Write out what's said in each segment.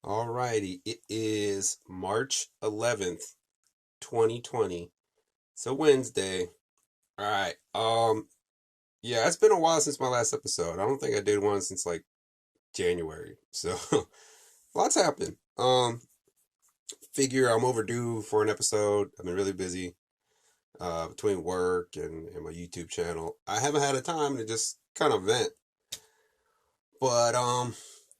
Alrighty, it is March 11th, 2020. So Wednesday. Alright. Yeah, it's been a while since my last episode. I don't think I did one since like January. So lots happened. Figure I'm overdue for an episode. I've been really busy between work and my YouTube channel. I haven't had a time to just kind of vent. But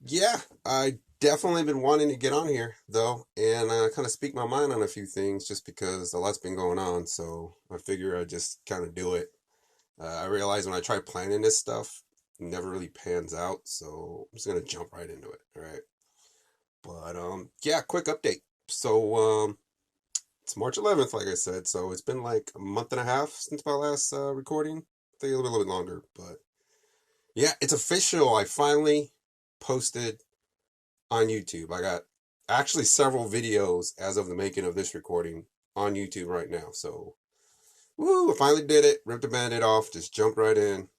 yeah, I definitely been wanting to get on here though, and kind of speak my mind on a few things just because a lot's been going on. So I figure I just kind of do it. I realize when I try planning this stuff, it never really pans out. So I'm just gonna jump right into it. All right. But yeah, quick update. So it's March 11th, like I said. So it's been like a month and a half since my last recording. I think a little bit longer, but yeah, it's official. I finally posted on YouTube. I got actually several videos as of the making of this recording on YouTube right now. So, woo, I finally did it. Ripped the band-aid off. Just jumped right in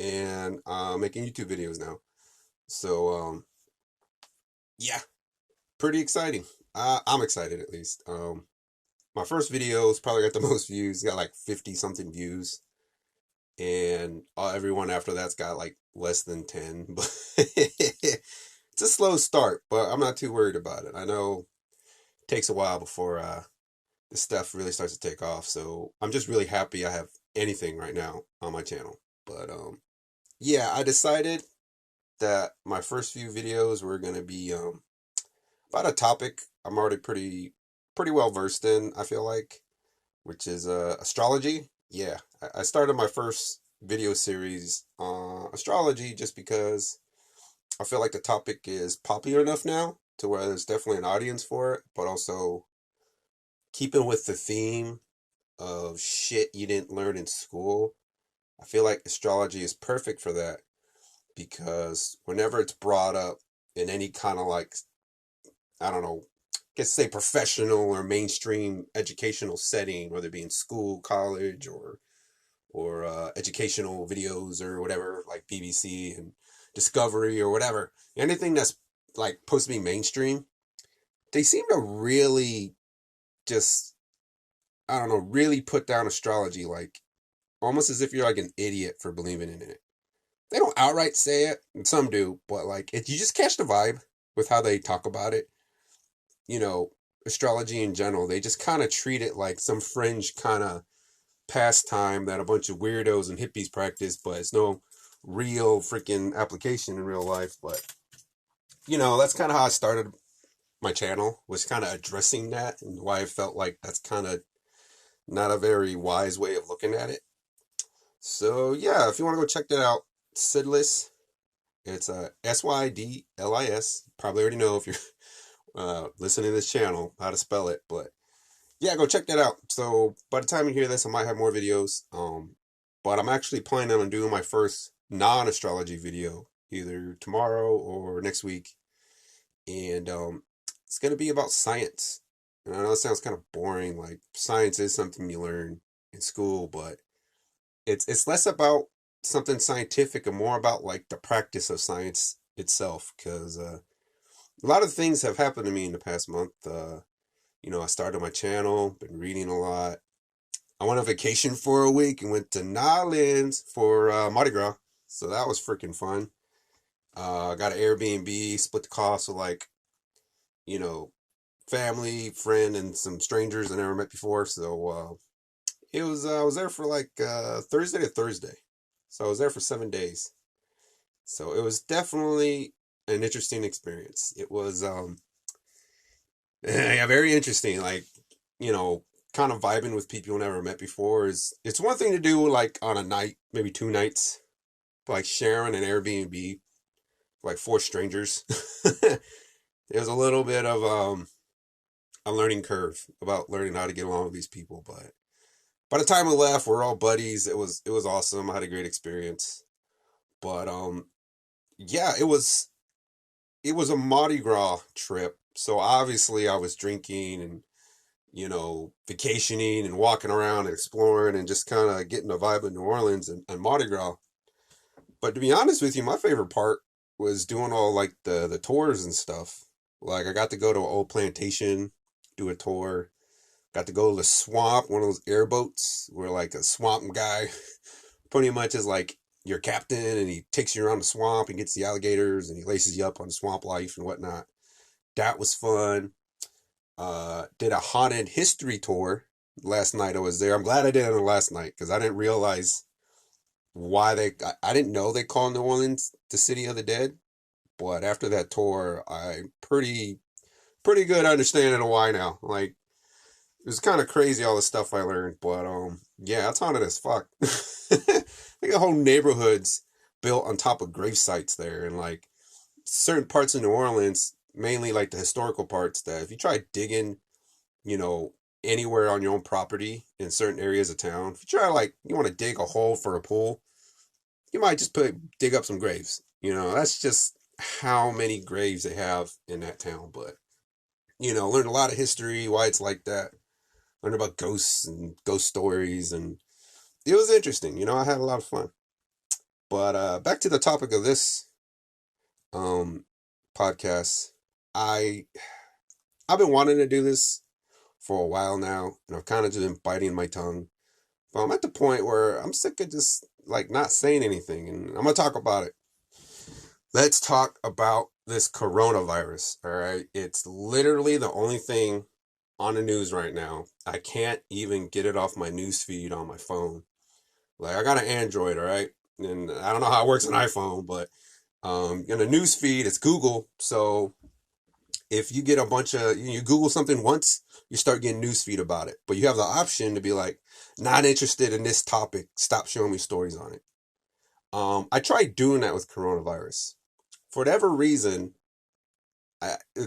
and making YouTube videos now. So, yeah, pretty exciting. I'm excited at least. My first videos probably got the most views. Got like 50 something views. And everyone after that's got like less than 10. But it's a slow start, but I'm not too worried about it. I know it takes a while before this stuff really starts to take off. So I'm just really happy I have anything right now on my channel. But yeah, I decided that my first few videos were gonna be about a topic I'm already pretty well versed in, I feel like, which is astrology. Yeah, I started my first video series on astrology just because I feel like the topic is popular enough now to where there's definitely an audience for it, but also keeping with the theme of shit you didn't learn in school. I feel like astrology is perfect for that because whenever it's brought up in any kind of like, I don't know, I guess say professional or mainstream educational setting, whether it be in school, college, or educational videos or whatever, like BBC and Discovery or whatever, anything that's like supposed to be mainstream, they seem to really just, I don't know, really put down astrology like almost as if you're like an idiot for believing in it. They don't outright say it, and some do, but like if you just catch the vibe with how they talk about it, you know, astrology in general, they just kind of treat it like some fringe kind of pastime that a bunch of weirdos and hippies practice, but it's no real freaking application in real life. But that's kind of how I started my channel, was kind of addressing that and why I felt like that's kind of not a very wise way of looking at it. So yeah, if you want to go check that out, Sidlis. It's Sydlis. Probably already know if you're listening to this channel how to spell it, but yeah, go check that out. So by the time you hear this, I might have more videos. But I'm actually planning on doing my first non-astrology video either tomorrow or next week, and it's gonna be about science. And I know it sounds kind of boring. Like science is something you learn in school, but it's less about something scientific and more about like the practice of science itself. Because a lot of things have happened to me in the past month. I started my channel, been reading a lot. I went on vacation for a week and went to Nolens for Mardi Gras, so that was freaking fun. Got an Airbnb, split the cost with like you know family, friend, and some strangers I never met before. So it was I was there for like Thursday to Thursday, so I was there for 7 days. So it was definitely an interesting experience. It was yeah, very interesting. Like you know, kind of vibing with people you never met before is it's one thing to do like on a night, maybe 2 nights, like sharing an Airbnb, like four strangers. It was a little bit of a learning curve about learning how to get along with these people, but by the time we left, we're all buddies. It was awesome. I had a great experience. But yeah, it was a Mardi Gras trip. So obviously I was drinking and vacationing and walking around and exploring and just kind of getting a vibe of New Orleans and Mardi Gras. But to be honest with you, my favorite part was doing all like the tours and stuff. Like I got to go to an old plantation, do a tour. Got to go to the swamp, one of those airboats where like a swamp guy pretty much is like your captain and he takes you around the swamp and gets the alligators and he laces you up on swamp life and whatnot. That was fun. Did a haunted history tour last night I was there. I'm glad I did it last night because I didn't realize why I didn't know they call New Orleans the City of the Dead. But after that tour, I pretty good understanding of why now. Like it was kind of crazy all the stuff I learned, but yeah, it's haunted as fuck. They got whole neighborhoods built on top of grave sites there, and like certain parts of New Orleans, mainly like the historical parts, that if you try digging, you know, anywhere on your own property in certain areas of town, if you try like you want to dig a hole for a pool, you might just dig up some graves. You know, that's just how many graves they have in that town. But learned a lot of history, why it's like that. Learned about ghosts and ghost stories, and it was interesting. I had a lot of fun. But back to the topic of this um podcast. I I've been wanting to do this for a while now, and I've kind of just been biting my tongue. But I'm at the point where I'm sick of just like not saying anything, and I'm gonna talk about it. Let's talk about this coronavirus. All right, it's literally the only thing on the news right now. I can't even get it off my news feed on my phone. Like I got an Android, all right, and I don't know how it works on iPhone, but in the news feed it's Google. So if you get a bunch of you Google something once, you start getting news feed about it. But you have the option to be like, not interested in this topic. Stop showing me stories on it. I tried doing that with coronavirus. For whatever reason,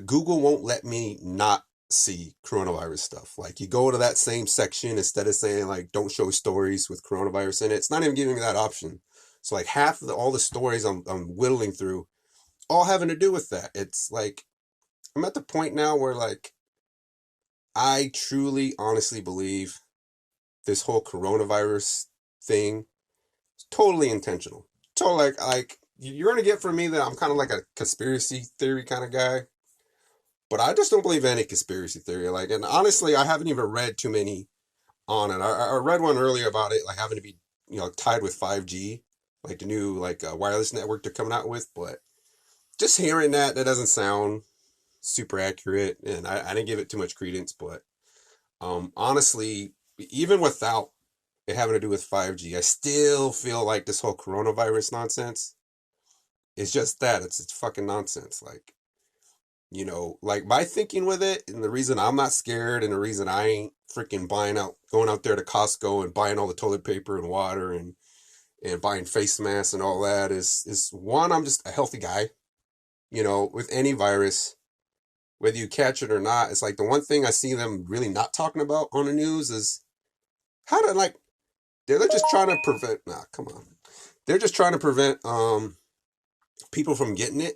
Google won't let me not see coronavirus stuff. Like you go to that same section instead of saying like don't show stories with coronavirus in it. It's not even giving me that option. So like half of all the stories I'm whittling through, all having to do with that. It's like I'm at the point now where like I truly, honestly believe this whole coronavirus thing is totally intentional. So like you're gonna get from me that I'm kind of like a conspiracy theory kind of guy. But I just don't believe any conspiracy theory. Like, and honestly, I haven't even read too many on it. I read one earlier about it, like having to be, tied with 5G, like the new like wireless network they're coming out with. But just hearing that doesn't sound super accurate, and I didn't give it too much credence. But honestly, even without it having to do with 5G, I still feel like this whole coronavirus nonsense is just that. It's fucking nonsense. Like my thinking with it, and the reason I'm not scared, and the reason I ain't freaking going out there to Costco and buying all the toilet paper and water and buying face masks and all that is one, I'm just a healthy guy. With any virus, whether you catch it or not, it's like the one thing I see them really not talking about on the news is how to like they're just trying to prevent. Nah, come on, they're just trying to prevent people from getting it,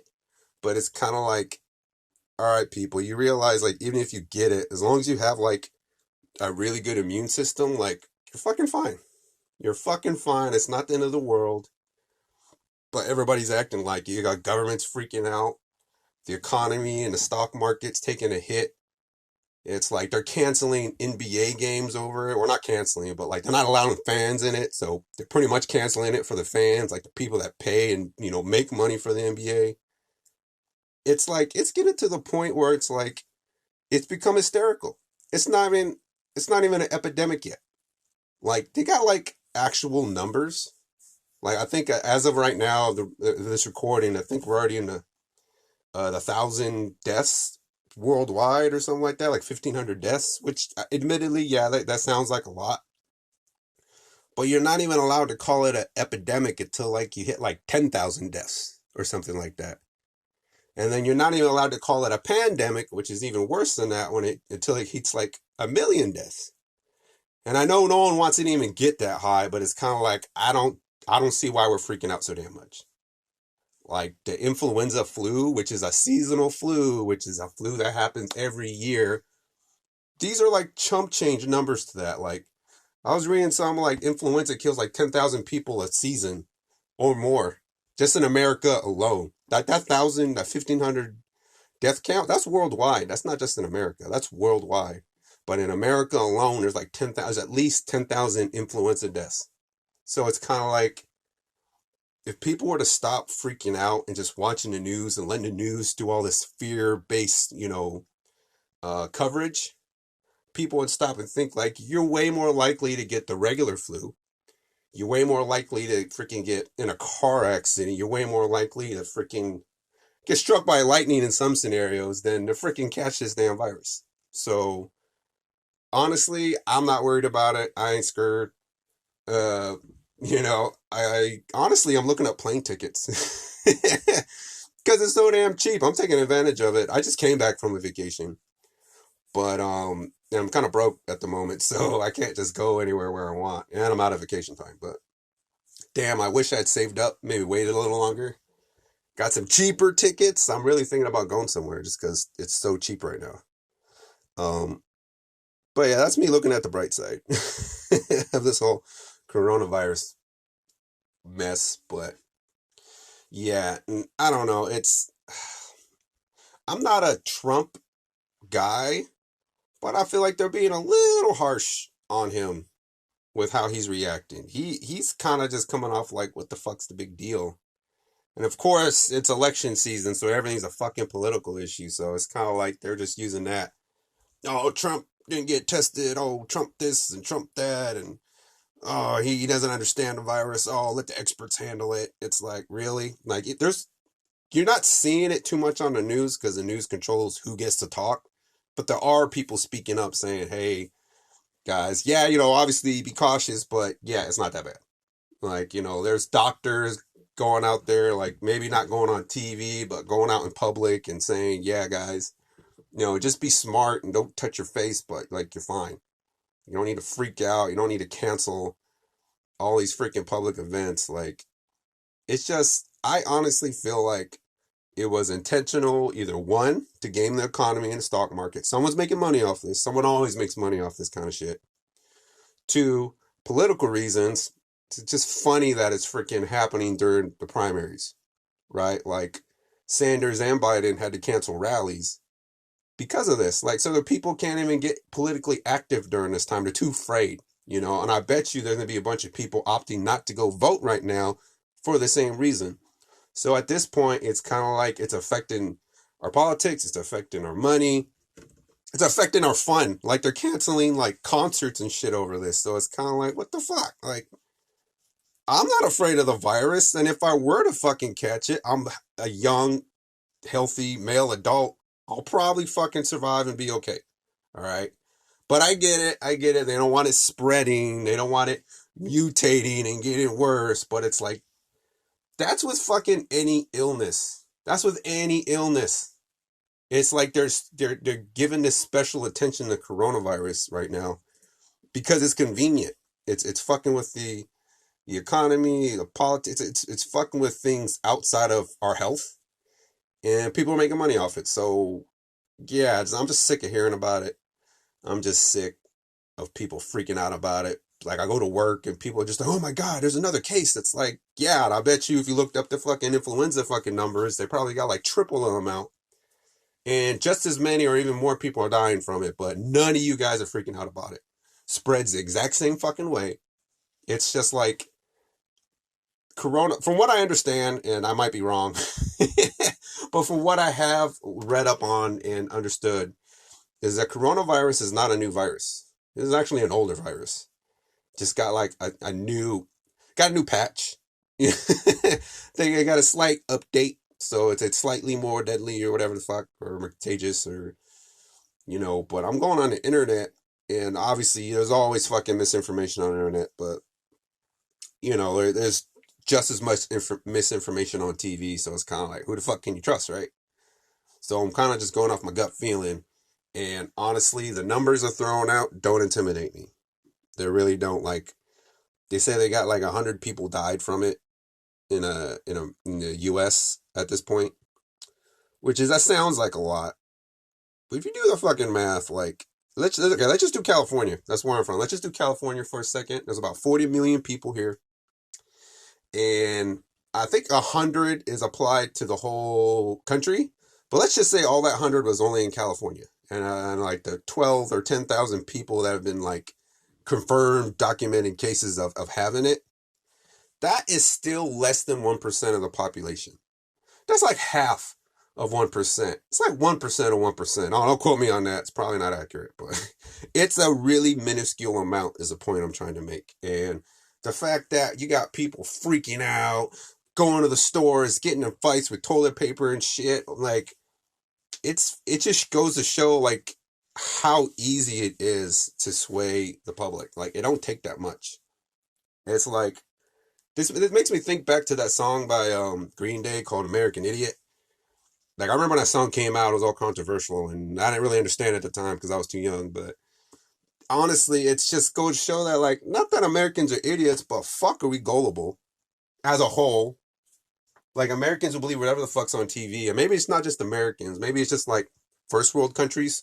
but it's kind of like, all right, people, you realize like even if you get it, as long as you have like a really good immune system, like you're fucking fine. You're fucking fine. It's not the end of the world. But everybody's acting like you got governments freaking out, the economy and the stock market's taking a hit. It's like they're canceling NBA games over it. We're not canceling it, but like they're not allowing fans in it. So they're pretty much canceling it for the fans, like the people that pay and, make money for the NBA. It's like it's getting to the point where it's like it's become hysterical. It's not even it's not even an epidemic yet. Like they got like actual numbers. Like I think as of right now, this recording, I think we're already in the 1,000 deaths worldwide or something like that, like 1,500 deaths. Which, admittedly, yeah, that sounds like a lot. But you're not even allowed to call it an epidemic until like you hit like 10,000 deaths or something like that. And then you're not even allowed to call it a pandemic, which is even worse than that until it hits like 1,000,000 deaths. And I know no one wants it to even get that high, but it's kind of like I don't see why we're freaking out so damn much. Like the influenza flu, which is a seasonal flu, which is a flu that happens every year. These are like chump change numbers to that. Like I was reading something like influenza kills like 10,000 people a season or more, just in America alone. That 1,500 death count, that's worldwide. That's not just in America. That's worldwide. But in America alone, there's like 10,000, at least 10,000 influenza deaths. So it's kind of like if people were to stop freaking out and just watching the news and letting the news do all this fear-based, coverage, people would stop and think like you're way more likely to get the regular flu. You're way more likely to freaking get in a car accident. You're way more likely to freaking get struck by lightning in some scenarios than to freaking catch this damn virus. So honestly, I'm not worried about it. I ain't scared. Uh, I honestly, I'm looking up plane tickets because it's so damn cheap. I'm taking advantage of it. I just came back from a vacation, but I'm kind of broke at the moment, so I can't just go anywhere where I want, and I'm out of vacation time. But damn, I wish I'd saved up, maybe waited a little longer. Got some cheaper tickets. I'm really thinking about going somewhere just because it's so cheap right now. Um, but yeah, that's me looking at the bright side of this whole coronavirus mess. But yeah, I don't know. I'm not a Trump guy, but I feel like they're being a little harsh on him with how he's reacting. He's kind of just coming off like, what the fuck's the big deal? And of course, it's election season, so everything's a fucking political issue. So it's kind of like they're just using that. Oh, Trump didn't get tested. Oh, Trump this and Trump that. And oh, he doesn't understand the virus. Oh, let the experts handle it. It's like, really? Like, you're not seeing it too much on the news because the news controls who gets to talk. But there are people speaking up saying, hey, guys, yeah, obviously be cautious, but yeah, it's not that bad. Like, there's doctors going out there, like maybe not going on TV, but going out in public and saying, yeah, guys, just be smart and don't touch your face, but like you're fine. You don't need to freak out. You don't need to cancel all these freaking public events. Like, it's just, I honestly feel like it was intentional, either one, to game the economy and the stock market. Someone's making money off this. Someone always makes money off this kind of shit. Two, political reasons. It's just funny that it's freaking happening during the primaries, right? Like, Sanders and Biden had to cancel rallies because of this. Like, so the people can't even get politically active during this time. They're too afraid, and I bet you there's going to be a bunch of people opting not to go vote right now for the same reason. So at this point, it's kind of like it's affecting our politics, it's affecting our money, it's affecting our fun. Like, they're canceling like concerts and shit over this. So it's kind of like, what the fuck? Like, I'm not afraid of the virus, and if I were to fucking catch it, I'm a young, healthy male adult. I'll probably fucking survive and be okay. All right. But I get it. I get it. They don't want it spreading. They don't want it mutating and getting worse. But it's like, that's with fucking any illness. That's with any illness. It's like they're giving this special attention to coronavirus right now because it's convenient. It's fucking with the economy, the politics. It's fucking with things outside of our health, and people are making money off it. So yeah, I'm just sick of hearing about it. I'm just sick of people freaking out about it. Like, I go to work and people are just like, oh my God, there's another case. It's like, yeah, and I bet you if you looked up the fucking influenza fucking numbers, they probably got like triple the amount. And just as many or even more people are dying from it, but none of you guys are freaking out about it. Spreads the exact same fucking way. It's just like Corona, from what I understand, and I might be wrong, but from what I have read up on and understood, is that coronavirus is not a new virus. This is actually an older virus. Just got like a new patch. They got a slight update, so it's slightly more deadly or whatever the fuck, or contagious, or But I'm going on the internet, and obviously there's always fucking misinformation on the internet, but there's just as much misinformation on TV, so it's kind of like, who the fuck can you trust, right? So I'm kind of just going off my gut feeling, and honestly, the numbers are thrown out don't intimidate me. They really don't. Like, they say they got like 100 people died from it in the U.S. at this point, that sounds like a lot. But if you do the fucking math, like, let's just do California. That's where I'm from. Let's just do California for a second. There's about 40 million people here, and I think 100 is applied to the whole country, But let's just say all that 100 was only in California. And like the 12 or 10,000 people that have been like confirmed, documented cases of having it, that is still less than 1% of the population. That's like half of 1%. It's like 1% of 1%. Oh, don't quote me on that. It's probably not accurate, but it's a really minuscule amount is the point I'm trying to make. And the fact that you got people freaking out, going to the stores, getting in fights with toilet paper and shit, like it just goes to show like how easy it is to sway the public. Like it don't take that much. It's like this makes me think back to that song by Green Day called American Idiot. Like I remember when that song came out, it was all controversial, and I didn't really understand it at the time because I was too young. But honestly, it's just goes to show that like not that Americans are idiots, but fuck are we gullible as a whole. Like Americans will believe whatever the fuck's on TV, and maybe it's not just Americans. Maybe it's just like first world countries,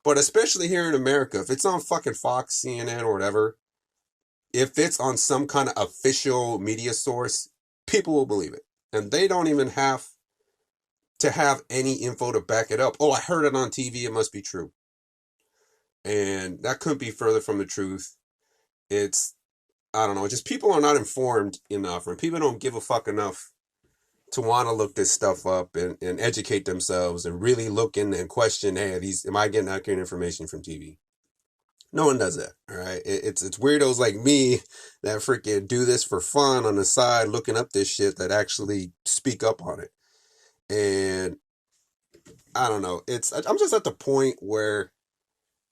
but especially here in America, if it's on fucking Fox, CNN, or whatever, if it's on some kind of official media source, people will believe it, and they don't even have to have any info to back it up. Oh, I heard it on TV. It must be true. And that couldn't be further from the truth. It's, I don't know, just people are not informed enough, and people don't give a fuck enough to want to look this stuff up and educate themselves and really look in and question, hey, am I getting accurate information from TV? No one does that, all right? It's weirdos like me that freaking do this for fun on the side, looking up this shit that actually speak up on it. And I don't know. I'm just at the point where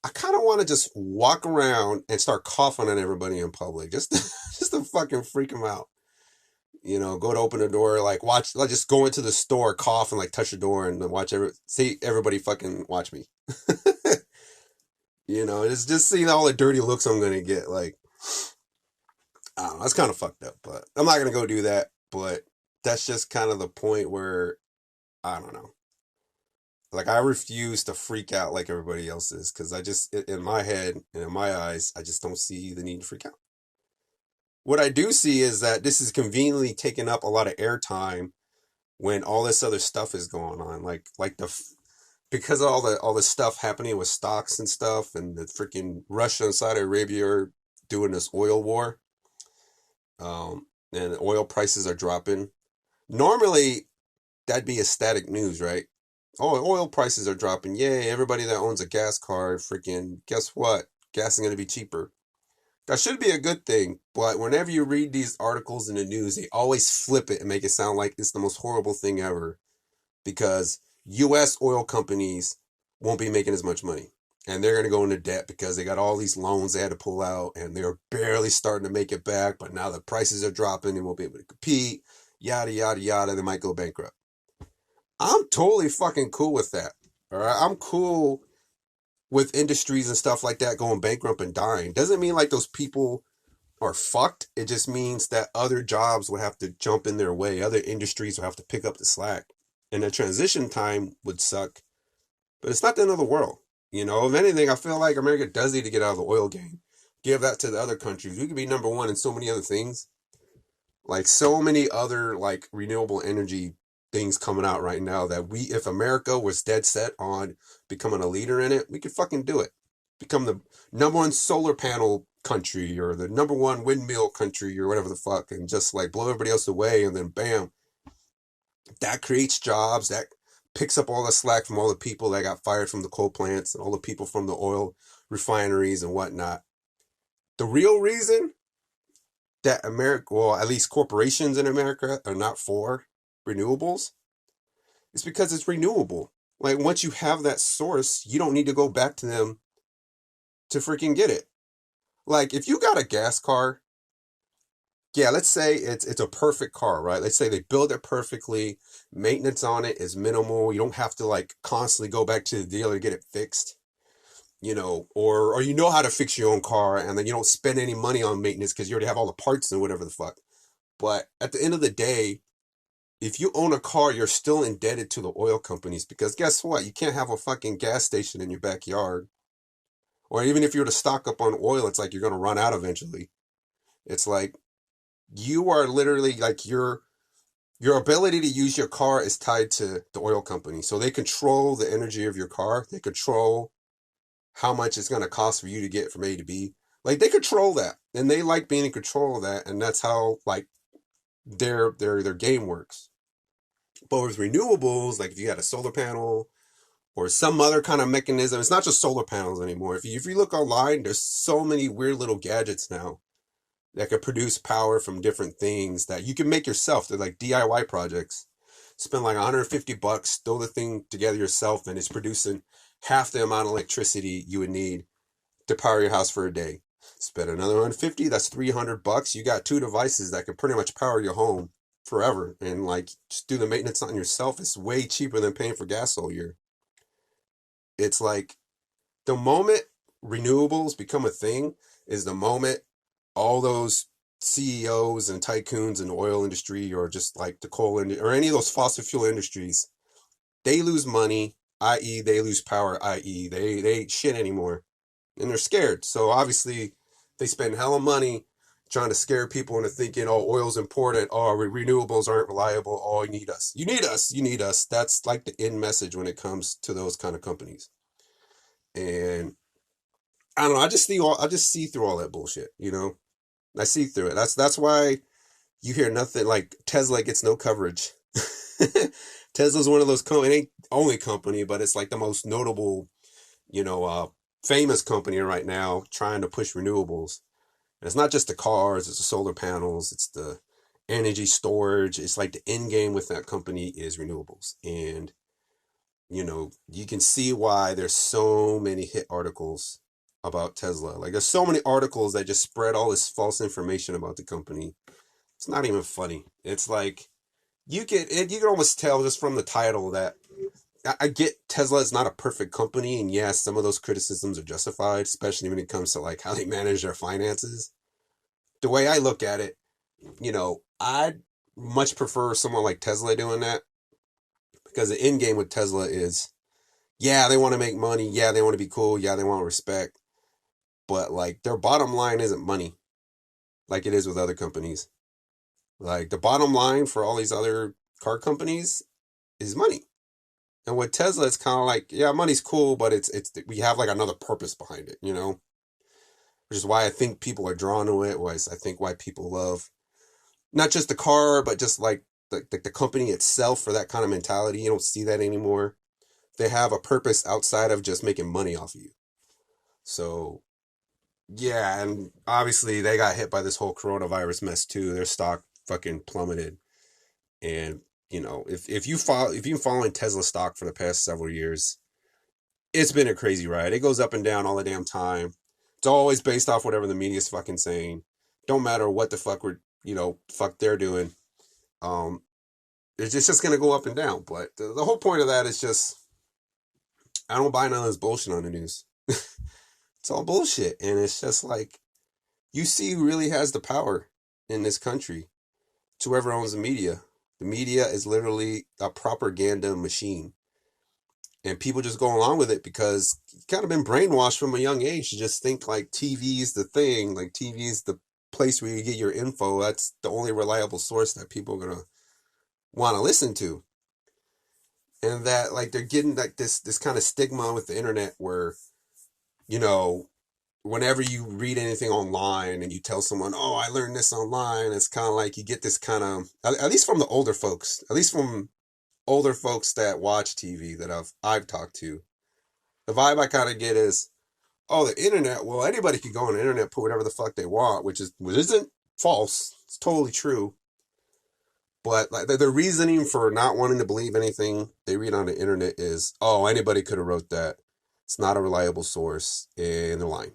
I kind of want to just walk around and start coughing on everybody in public, just just to fucking freak them out. You know, go to open the door, like watch, like just go into the store, cough, and like touch the door, and then see everybody fucking watch me. You know, it's just seeing all the dirty looks I'm gonna get. Like, I don't know, that's kind of fucked up, but I'm not gonna go do that. But that's just kind of the point where I don't know. Like I refuse to freak out like everybody else is because I just in my head and in my eyes I just don't see the need to freak out. What I do see is that this is conveniently taking up a lot of airtime when all this other stuff is going on, like because of all the stuff happening with stocks and stuff, and the freaking Russia and Saudi Arabia are doing this oil war, and oil prices are dropping. Normally, that'd be a static news, right? Oh, oil prices are dropping. Yay, everybody that owns a gas car, freaking, guess what? Gas is going to be cheaper. That should be a good thing, but whenever you read these articles in the news, they always flip it and make it sound like it's the most horrible thing ever because U.S. oil companies won't be making as much money. And they're going to go into debt because they got all these loans they had to pull out and they're barely starting to make it back, but now the prices are dropping, they won't be able to compete, yada, yada, yada, they might go bankrupt. I'm totally fucking cool with that. All right, I'm cool with industries and stuff like that going bankrupt and dying. Doesn't mean like those people are fucked. It just means that other jobs would have to jump in their way. Other industries will have to pick up the slack. And the transition time would suck. But it's not the end of the world. You know, if anything, I feel like America does need to get out of the oil game. Give that to the other countries. We could be number one in so many other things. Like so many other like renewable energy things coming out right now that if America was dead set on becoming a leader in it, we could fucking do it. Become the number one solar panel country or the number one windmill country or whatever the fuck, and just like blow everybody else away, and then bam, that creates jobs, that picks up all the slack from all the people that got fired from the coal plants and all the people from the oil refineries and whatnot. The real reason that America, well, at least corporations in America are not for renewables is because it's renewable. Like once you have that source, you don't need to go back to them to freaking get it. Like if you got a gas car, yeah, let's say it's a perfect car, right? Let's say they build it perfectly, maintenance on it is minimal. You don't have to like constantly go back to the dealer to get it fixed, you know, or you know how to fix your own car and then you don't spend any money on maintenance because you already have all the parts and whatever the fuck. But at the end of the day, if you own a car, you're still indebted to the oil companies because guess what? You can't have a fucking gas station in your backyard. Or even if you were to stock up on oil, it's like you're going to run out eventually. It's like you are literally like Your ability to use your car is tied to the oil company. So they control the energy of your car. They control how much it's going to cost for you to get from A to B. Like they control that, and they like being in control of that, and that's how like their game works. But with renewables, like if you had a solar panel or some other kind of mechanism, it's not just solar panels anymore. If you look online, there's so many weird little gadgets now that could produce power from different things that you can make yourself. They're like DIY projects. Spend like $150, throw the thing together yourself, and it's producing half the amount of electricity you would need to power your house for a day. Spend another 150, that's $300. You got two devices that can pretty much power your home forever. And like just do the maintenance on yourself. It's way cheaper than paying for gas all year. It's like the moment renewables become a thing is the moment all those CEOs and tycoons in the oil industry or just like the coal or any of those fossil fuel industries, they lose money, i.e. they lose power, i.e. they ain't shit anymore. And they're scared. So obviously they spend hella money trying to scare people into thinking, oh, oil's important. Oh, renewables aren't reliable. Oh, you need us. You need us. You need us. That's like the end message when it comes to those kind of companies. And I don't know. I just see through all that bullshit. I see through it. That's why you hear nothing like Tesla gets no coverage. Tesla's one of those it ain't only company, but it's like the most notable, you know, uh, famous company right now trying to push renewables. And it's not just the cars, it's the solar panels, it's the energy storage. It's like the end game with that company is renewables. And, you can see why there's so many hit articles about Tesla. Like there's so many articles that just spread all this false information about the company. It's not even funny. It's like you can almost tell just from the title that I get Tesla is not a perfect company, and yes, some of those criticisms are justified, especially when it comes to like how they manage their finances. The way I look at it, I'd much prefer someone like Tesla doing that because the end game with Tesla is, yeah, they want to make money, yeah, they want to be cool, yeah, they want respect, but like their bottom line isn't money like it is with other companies. Like the bottom line for all these other car companies is money. And with Tesla, it's kind of like, yeah, money's cool, but it's we have like another purpose behind it, which is why I think people are drawn to it. I think why people love not just the car, but just like the company itself for that kind of mentality. You don't see that anymore. They have a purpose outside of just making money off of you. So yeah, and obviously they got hit by this whole coronavirus mess too. Their stock fucking plummeted. And if you've been following Tesla stock for the past several years, it's been a crazy ride. It goes up and down all the damn time. It's always based off whatever the media's fucking saying. Don't matter what the fuck fuck they're doing. Um, it's just gonna go up and down. But the whole point of that is just I don't buy none of this bullshit on the news. It's all bullshit, and it's just like you see who really has the power in this country. It's whoever owns the media. The media is literally a propaganda machine. And people just go along with it because you've kind of been brainwashed from a young age to just think like TV is the thing, like TV is the place where you get your info. That's the only reliable source that people are gonna want to listen to. And that like they're getting like this kind of stigma with the internet where, you know, whenever you read anything online and you tell someone, "Oh, I learned this online," it's kind of like you get this kind of at least from the older folks, at least from older folks that watch TV that I've talked to. The vibe I kind of get is, oh, the internet. Well, anybody can go on the internet, put whatever the fuck they want, which isn't false. It's totally true. But like the reasoning for not wanting to believe anything they read on the internet is, oh, anybody could have wrote that. It's not a reliable source, and they're lying.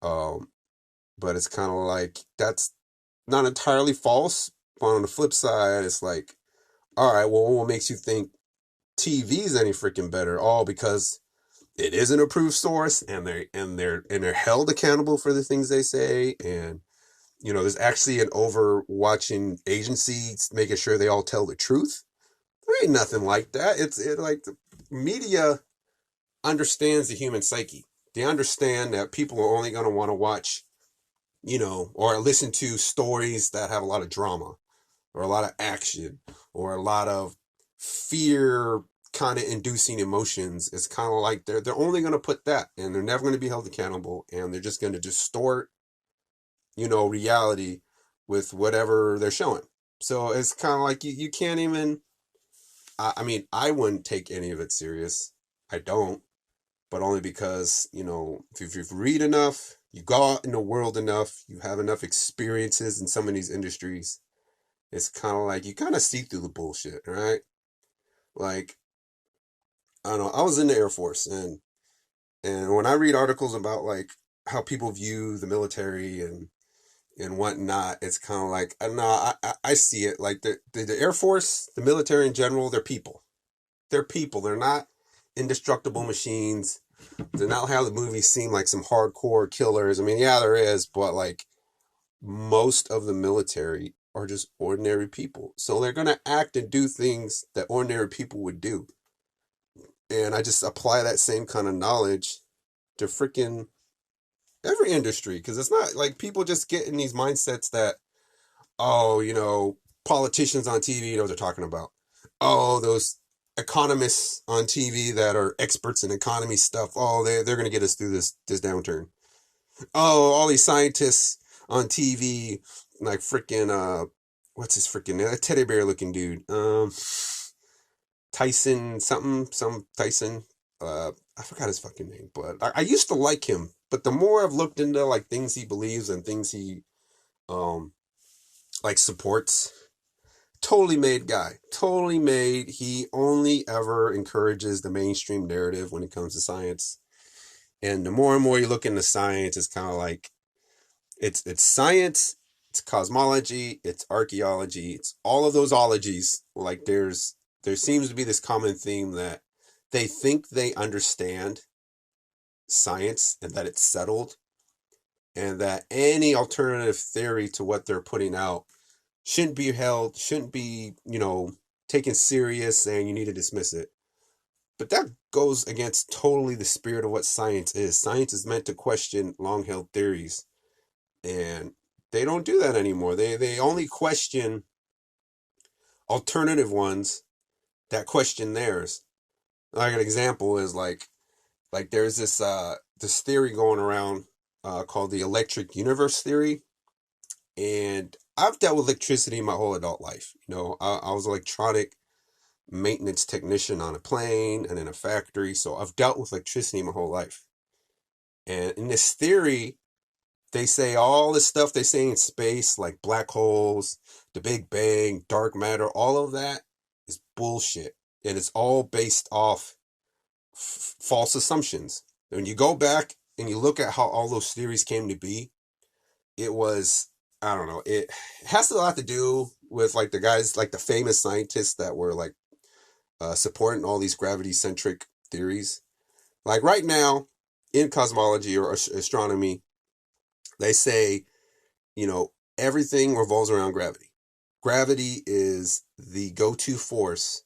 Um, but it's kind of like that's not entirely false. But on the flip side, it's like, all right, well, what makes you think TV's any freaking better? All because it is an approved source and they're held accountable for the things they say, and there's actually an overwatching agency making sure they all tell the truth. There ain't nothing like that. Like the media understands the human psyche. They understand that people are only going to want to watch or listen to stories that have a lot of drama. or a lot of action or a lot of fear kind of inducing emotions. It's kind of like they're only going to put that, and they're never going to be held accountable, and they're just going to distort, reality with whatever they're showing. So it's kind of like you can't even. I mean, I wouldn't take any of it serious. I don't, but only because if you read enough, you go out in the world enough, you have enough experiences in some of these industries. It's kind of like you kind of see through the bullshit, right? Like, I don't know. I was in the Air Force, and when I read articles about like how people view the military and whatnot, it's kind of like I don't know. I see it like the Air Force, the military in general. They're people. They're people. They're not indestructible machines. They're not how the movies seem like some hardcore killers. I mean, yeah, there is, but like most of the military are just ordinary people. So they're going to act and do things that ordinary people would do. And I just apply that same kind of knowledge to freaking every industry, because it's not like people just get in these mindsets that, oh, politicians on TV know what they're talking about. Oh, those economists on TV that are experts in economy stuff. Oh, they're going to get us through this downturn. Oh, all these scientists on TV, like freaking what's his freaking teddy bear looking dude? Tyson something, some Tyson. I forgot his fucking name, but I used to like him. But the more I've looked into like things he believes and things he um like supports, totally made guy, totally made. He only ever encourages the mainstream narrative when it comes to science. And the more and more you look into science, it's kind of like it's science, it's cosmology, it's archaeology, it's all of those ologies. Like there seems to be this common theme that they think they understand science and that it's settled, and that any alternative theory to what they're putting out shouldn't be, taken serious, and you need to dismiss it. But that goes against totally the spirit of what science is. Science is meant to question long held theories, and they don't do that anymore. They only question alternative ones that question theirs. Like an example is like there's this theory going around called the electric universe theory, and I've dealt with electricity my whole adult life. I was an electronic maintenance technician on a plane and in a factory, so I've dealt with electricity my whole life. And in this theory, they say all this stuff they say in space, like black holes, the Big Bang, dark matter, all of that is bullshit. And it's all based off false assumptions. When you go back and you look at how all those theories came to be, it was, I don't know, it has a lot to do with like the guys, like the famous scientists that were like supporting all these gravity centric theories. Like right now in cosmology or astronomy, they say, everything revolves around gravity. Gravity is the go-to force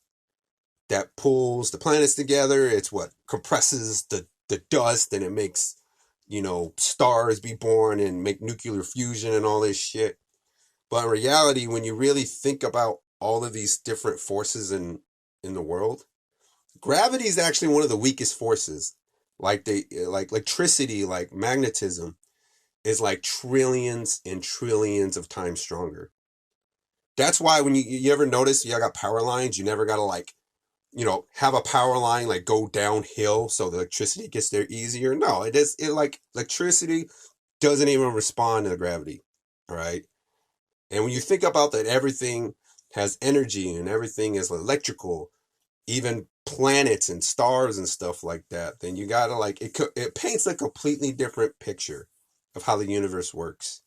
that pulls the planets together. It's what compresses the dust, and it makes, stars be born and make nuclear fusion and all this shit. But in reality, when you really think about all of these different forces in the world, gravity is actually one of the weakest forces. Like electricity, like magnetism, is like trillions and trillions of times stronger. That's why when you ever notice you got power lines, you never gotta like, have a power line like go downhill so the electricity gets there easier. No, it like electricity doesn't even respond to gravity. All right. And when you think about that, everything has energy and everything is electrical, even planets and stars and stuff like that, then you gotta like it paints a completely different picture of how the universe works.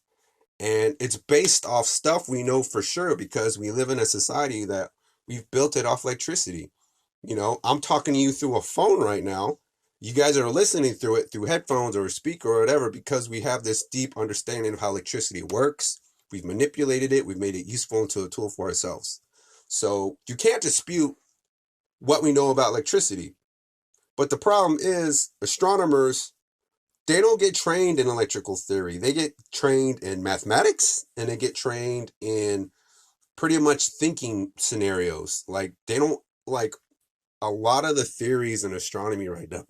And it's based off stuff we know for sure because we live in a society that we've built it off electricity. I'm talking to you through a phone right now. You guys are listening through it through headphones or a speaker or whatever because we have this deep understanding of how electricity works. We've manipulated it. We've made it useful into a tool for ourselves. So you can't dispute what we know about electricity. But the problem is astronomers, they don't get trained in electrical theory. They get trained in mathematics and they get trained in pretty much thinking scenarios. Like they don't like a lot of the theories in astronomy right now.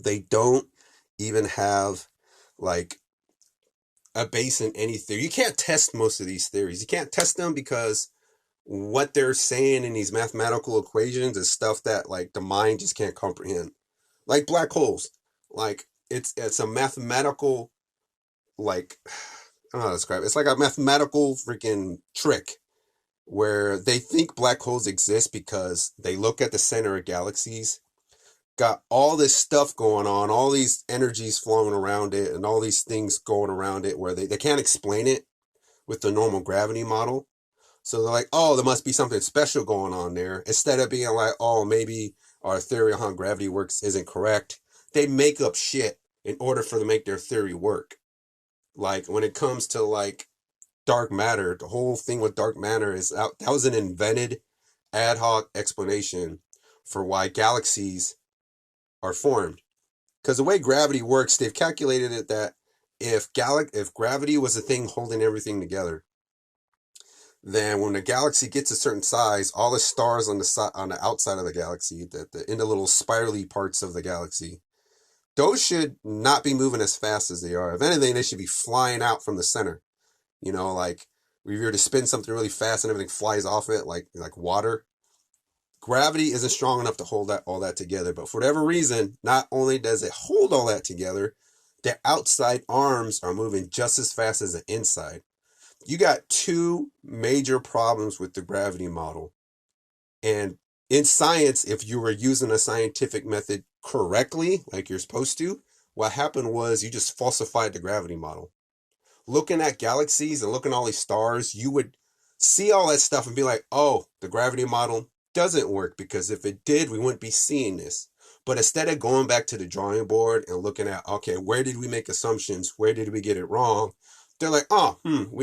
They don't even have like a base in any theory. You can't test most of these theories. You can't test them because what they're saying in these mathematical equations is stuff that like the mind just can't comprehend. Like black holes. Like it's a mathematical like I don't know how to describe it. It's like a mathematical freaking trick where they think black holes exist because they look at the center of galaxies, got all this stuff going on, all these energies flowing around it, and all these things going around it where they can't explain it with the normal gravity model. So they're like, oh, there must be something special going on there. Instead of being like, oh, maybe our theory on how gravity works isn't correct, they make up shit in order for them to make their theory work. Like when it comes to like dark matter, the whole thing with dark matter is that was an invented ad hoc explanation for why galaxies are formed. Because the way gravity works, they've calculated it that if gravity was the thing holding everything together, then when the galaxy gets a certain size, all the stars on the outside of the galaxy, in the little spirally parts of the galaxy, those should not be moving as fast as they are. If anything, they should be flying out from the center. You know, like if you were to spin something really fast and everything flies off it, like water. Gravity isn't strong enough to hold all that together. But for whatever reason, not only does it hold all that together, the outside arms are moving just as fast as the inside. You got two major problems with the gravity model. And in science, if you were using a scientific method correctly, like you're supposed to, what happened was you just falsified the gravity model. Looking at galaxies and looking at all these stars, you would see all that stuff and be like, oh, the gravity model doesn't work, because if it did, we wouldn't be seeing this. But instead of going back to the drawing board and looking at, okay, where did we make assumptions? Where did we get it wrong? They're like,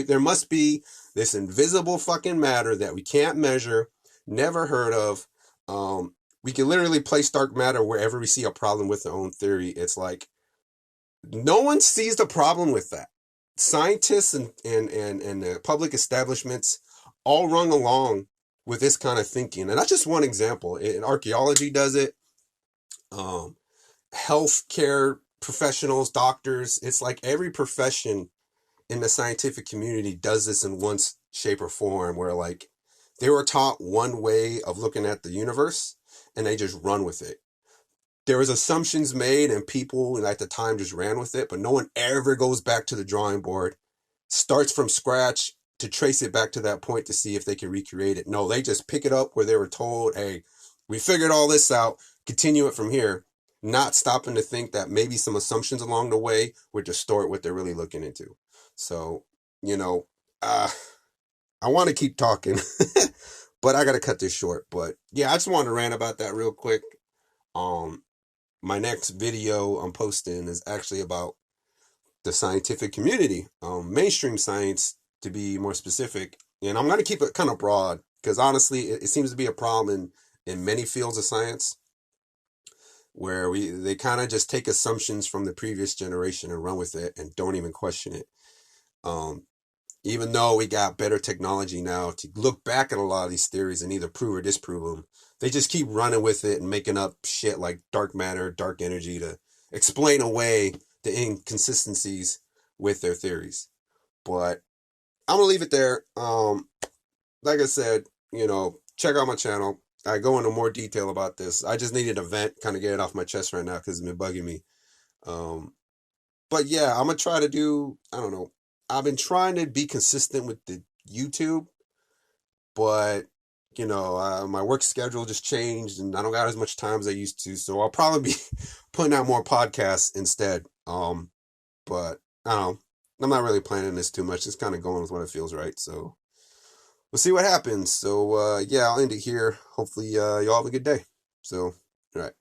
there must be this invisible fucking matter that we can't measure, never heard of. We can literally place dark matter wherever we see a problem with their own theory. It's like, no one sees the problem with that. Scientists and the public establishments all run along with this kind of thinking. And that's just one example. In archaeology does it. Healthcare professionals, doctors, it's like every profession in the scientific community does this in one shape or form, where like they were taught one way of looking at the universe and they just run with it. There was assumptions made and people at the time just ran with it, but no one ever goes back to the drawing board, starts from scratch to trace it back to that point to see if they can recreate it. No, they just pick it up where they were told, hey, we figured all this out, continue it from here, not stopping to think that maybe some assumptions along the way would distort what they're really looking into. So, I want to keep talking, but I got to cut this short. But yeah, I just wanted to rant about that real quick. My next video I'm posting is actually about the scientific community, mainstream science to be more specific. And I'm going to keep it kind of broad because honestly, it seems to be a problem in many fields of science where they kind of just take assumptions from the previous generation and run with it and don't even question it. Even though we got better technology now to look back at a lot of these theories and either prove or disprove them, they just keep running with it and making up shit like dark matter, dark energy to explain away the inconsistencies with their theories. But I'm gonna leave it there. Like I said, check out my channel. I go into more detail about this. I just needed a vent, kind of get it off my chest right now because it's been bugging me. But yeah, I'm gonna try to do, I don't know. I've been trying to be consistent with the YouTube, but my work schedule just changed and I don't got as much time as I used to. So I'll probably be putting out more podcasts instead. But I don't know. I'm not really planning this too much. It's kind of going with what it feels right. So we'll see what happens. So yeah, I'll end it here. Hopefully y'all have a good day. So, all right.